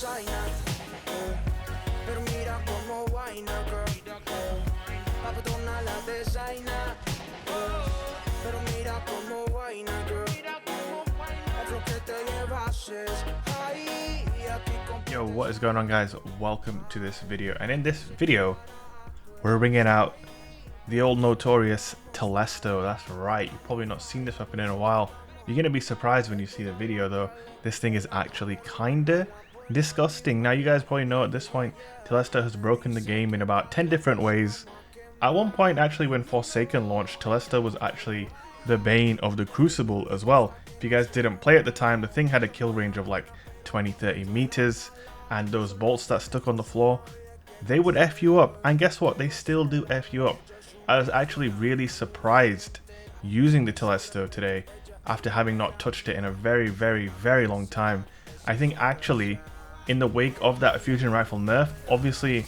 designer. Pero mira como vaina, girl. La patrona la designer. Pero mira como vaina, girl. Es lo que te llevases. Ay, aquí con. Yo, what is going on, guys? Welcome to this video, and in this video we're bringing out the old notorious Telesto. That's right, you've probably not seen this weapon in a while. You're gonna be surprised when you see the video though. This thing is actually kinda disgusting. Now you guys probably know at this point Telesto has broken the game in about 10 different ways. At one point, actually, when Forsaken launched, Telesto was actually the bane of the Crucible as well. If you guys didn't play at the time, the thing had a kill range of like 20-30 meters, and those bolts that stuck on the floor, they would F you up. And guess what? They still do F you up. I was actually really surprised using the Telesto today after having not touched it in a very long time. I think actually in the wake of that fusion rifle nerf, obviously,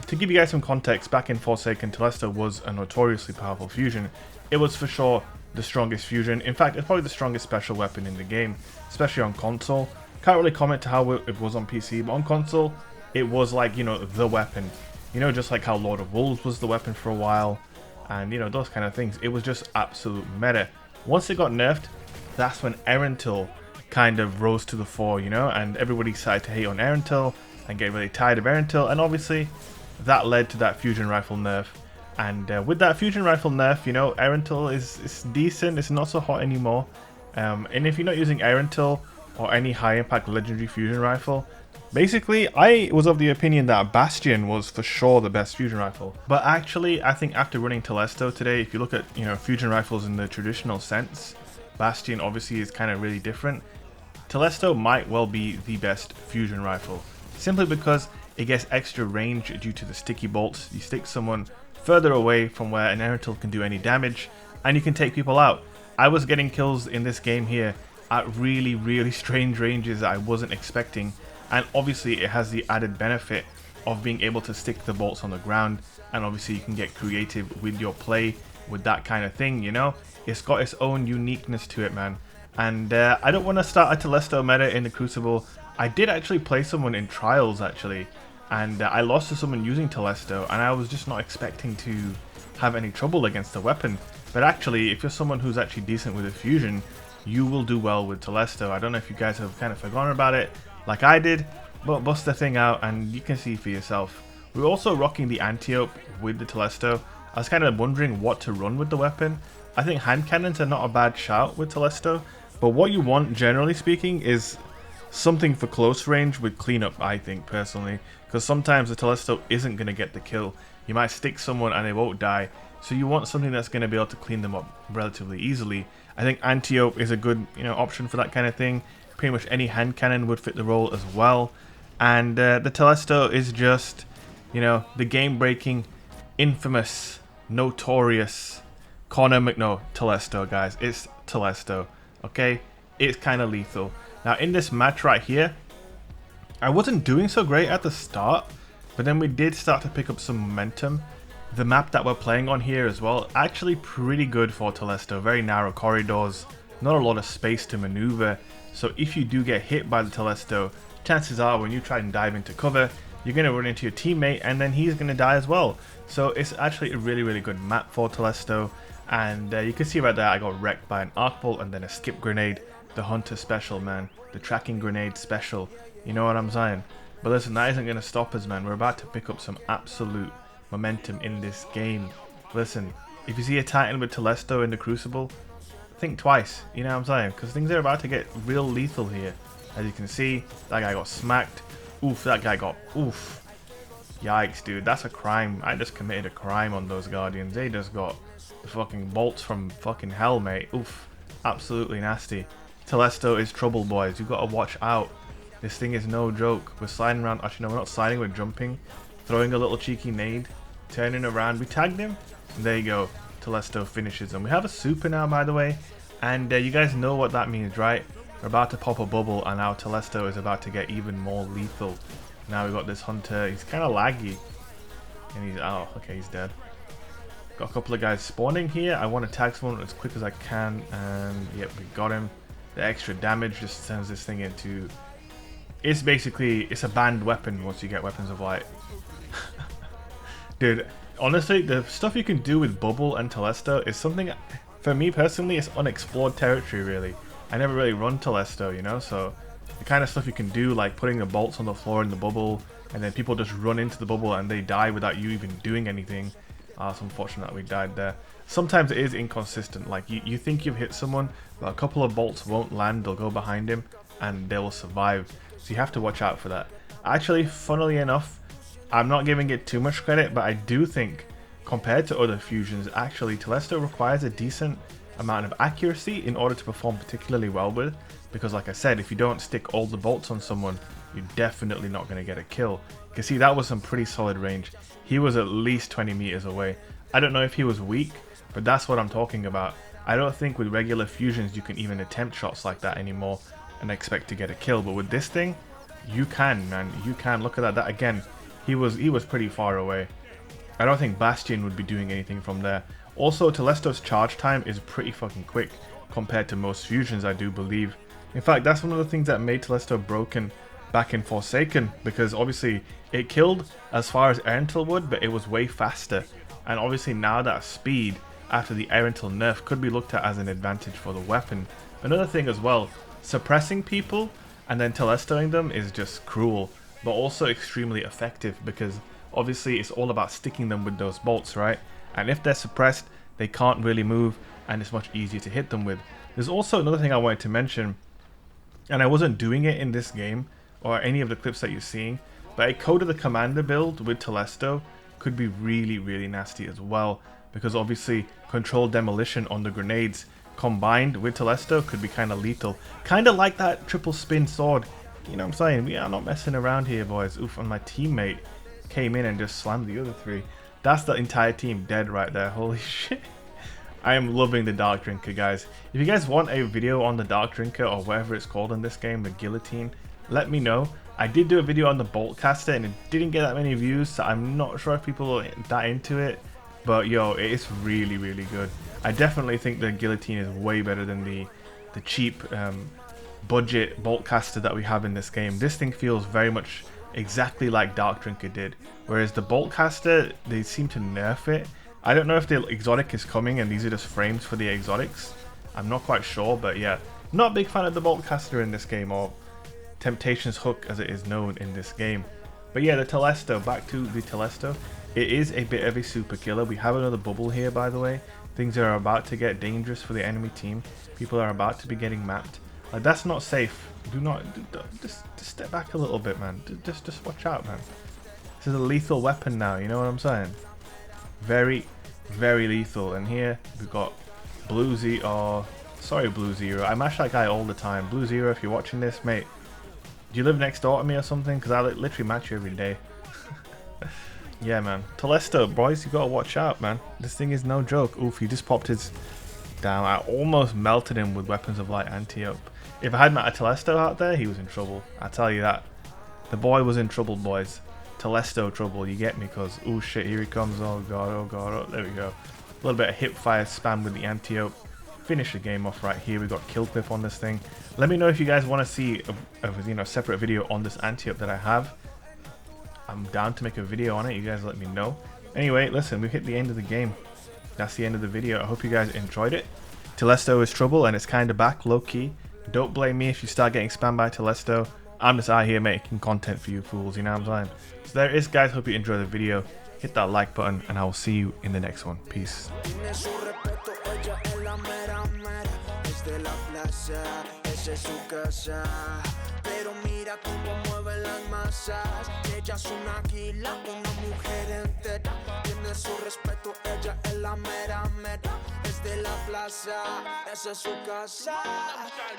to give you guys some context, back in Forsaken, Telesto was a notoriously powerful fusion. It was for sure the strongest fusion. In fact, it's probably the strongest special weapon in the game, especially on console. Can't really comment to how it was on PC, but on console, it was like, you know, the weapon. You know, just like how Lord of Wolves was the weapon for a while, and you know, those kind of things. It was just absolute meta. Once it got nerfed, that's when Erentil kind of rose to the fore, you know, and everybody started to hate on Erentil and get really tired of Erentil, and obviously that led to that fusion rifle nerf. And with that fusion rifle nerf, you know, Erentil is decent. It's not so hot anymore. And if you're not using Erentil or any high impact legendary fusion rifle, basically I was of the opinion that Bastion was for sure the best fusion rifle. But actually, I think after running Telesto today, if you look at, you know, fusion rifles in the traditional sense, Bastion obviously is kind of really different. Telesto might well be the best fusion rifle, simply because it gets extra range due to the sticky bolts. You stick someone further away from where an Erentil can do any damage, and you can take people out. I was getting kills in this game here at really strange ranges that I wasn't expecting, and obviously it has the added benefit of being able to stick the bolts on the ground, and obviously you can get creative with your play with that kind of thing, you know? It's got its own uniqueness to it, man. And I don't want to start a Telesto meta in the Crucible. I did actually play someone in Trials actually, and I lost to someone using Telesto, and I was just not expecting to have any trouble against the weapon. But actually, if you're someone who's actually decent with a fusion, you will do well with Telesto. I don't know if you guys have kind of forgotten about it like I did, but bust the thing out and you can see for yourself. We're also rocking the Antiope with the Telesto. I was kind of wondering what to run with the weapon. I think hand cannons are not a bad shout with Telesto, but what you want, generally speaking, is something for close range with cleanup, I think, personally, because sometimes the Telesto isn't going to get the kill. You might stick someone and they won't die, so you want something that's going to be able to clean them up relatively easily. I think Antiope is a good, you know, option for that kind of thing. Pretty much any hand cannon would fit the role as well, and the Telesto is just, you know, the game-breaking, infamous, notorious Telesto, guys. It's Telesto. Okay, it's kind of lethal. Now in this match right here, I wasn't doing so great at the start, but then we did start to pick up some momentum. The map that we're playing on here as well, actually pretty good for Telesto. Very narrow corridors, not a lot of space to maneuver. So if you do get hit by the Telesto, chances are when you try and dive into cover, you're going to run into your teammate and then he's going to die as well. So it's actually a really good map for Telesto. And you can see right there, I got wrecked by an arc bolt and then a skip grenade. The hunter special, man. The tracking grenade special. You know what I'm saying? But listen, that isn't going to stop us, man. We're about to pick up some absolute momentum in this game. Listen, if you see a Titan with Telesto in the Crucible, think twice. You know what I'm saying? Because things are about to get real lethal here. As you can see, that guy got smacked. Oof, that guy got... Oof. Yikes, dude. That's a crime. I just committed a crime on those Guardians. They just got the fucking bolts from fucking hell, mate. Oof. Absolutely nasty. Telesto is trouble, boys. You've got to watch out. This thing is no joke. We're sliding around. Actually, no, we're not sliding. We're jumping. Throwing a little cheeky nade. Turning around. We tagged him. And there you go. Telesto finishes. And we have a super now, by the way. And you guys know what that means, right? We're about to pop a bubble. And now Telesto is about to get even more lethal. Now we've got this hunter. He's kind of laggy. And he's... Oh, okay. He's dead. Got a couple of guys spawning here. I want to tag someone as quick as I can. And yep, we got him. The extra damage just turns this thing into it's basically, it's a banned weapon once you get weapons of light. Dude, honestly, the stuff you can do with Bubble and Telesto is something, for me personally, it's unexplored territory really. I never really run Telesto, you know, so the kind of stuff you can do, like putting the bolts on the floor in the bubble, and then people just run into the bubble and they die without you even doing anything. It's unfortunate that we died there. Sometimes it is inconsistent, like you think you've hit someone, but a couple of bolts won't land, they'll go behind him, and they will survive. So you have to watch out for that. Actually, funnily enough, I'm not giving it too much credit, but I do think, compared to other fusions, actually Telesto requires a decent amount of accuracy in order to perform particularly well with, because like I said, if you don't stick all the bolts on someone, you're definitely not going to get a kill. You can see that was some pretty solid range. He was at least 20 meters away. I don't know if he was weak, but that's what I'm talking about. I don't think with regular fusions you can even attempt shots like that anymore and expect to get a kill, but with this thing, you can, man. You can. Look at that. That again, he was pretty far away. I don't think Bastion would be doing anything from there. Also, Telesto's charge time is pretty fucking quick compared to most fusions, I do believe. In fact, that's one of the things that made Telesto broken back in Forsaken, because obviously it killed as far as Erentil would, but it was way faster. And obviously now that speed after the Erentil nerf could be looked at as an advantage for the weapon. Another thing as well, suppressing people and then Telestoing them is just cruel, but also extremely effective, because obviously it's all about sticking them with those bolts, right? And if they're suppressed, they can't really move, and it's much easier to hit them with. There's also another thing I wanted to mention, and I wasn't doing it in this game or any of the clips that you're seeing, but a Code of the Commander build with Telesto could be really, really nasty as well, because obviously controlled demolition on the grenades combined with Telesto could be kind of lethal. Kind of like that triple spin sword. You know what I'm saying? We are not messing around here, boys. Oof, and my teammate came in and just slammed the other three. That's the entire team dead right there. Holy shit. I am loving the Dark Drinker, guys. If you guys want a video on the Dark Drinker or whatever it's called in this game, the Guillotine, let me know. I did do a video on the Boltcaster and it didn't get that many views, so I'm not sure if people are that into it. But yo, it is really, really good. I definitely think the Guillotine is way better than the cheap budget Boltcaster that we have in this game. This thing feels very much exactly like Dark Drinker did, whereas the Boltcaster, they seem to nerf it. I don't know if the exotic is coming and these are just frames for the exotics. I'm not quite sure, but yeah, not a big fan of the Boltcaster in this game, or Temptation's Hook as it is known in this game. But yeah, the Telesto, back to the Telesto. It is a bit of a super killer. We have another bubble here, by the way. Things are about to get dangerous for the enemy team. People are about to be getting mapped. Like, that's not safe. Do not, just step back a little bit, man. Just watch out, man. This is a lethal weapon now, you know what I'm saying? Very, very lethal. And here we've got Blue Zero. Sorry, Blue Zero. I mash that guy all the time. Blue Zero, if you're watching this, mate, do you live next door to me or something? Because I literally match you every day. Yeah, man. Telesto, boys, you gotta watch out, man. This thing is no joke. Oof, he just popped his down. I almost melted him with Weapons of Light Anti-Up. If I had my Telesto out there, he was in trouble. I tell you that. The boy was in trouble, boys. Telesto trouble, you get me? Because, oh shit, here he comes. Oh god, oh god. Oh, there we go. A little bit of hip fire spam with the Anti-Up. Finish the game off right here. We got kill clip on this thing. Let me know if you guys want to see a separate video on this Anti-Up that I have. I'm down to make a video on it. You guys let me know. Anyway, listen, we've hit the end of the game. That's the end of the video. I hope you guys enjoyed it. Telesto is trouble and it's kind of back low-key. Don't blame me if you start getting spammed by Telesto. I'm just out here making content for you fools, you know what I'm saying? So there it is, guys. Hope you enjoyed the video. Hit that like button and I will see you in the next one. Peace. Pero mira cómo mueve las masas. Ella es una águila, una mujer entera. Tiene su respeto, ella es la mera mera. Es de la plaza, esa es su casa.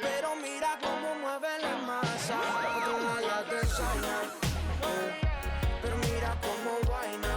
Pero mira cómo mueve las masas. Patrona la designer. Pero mira cómo vaina.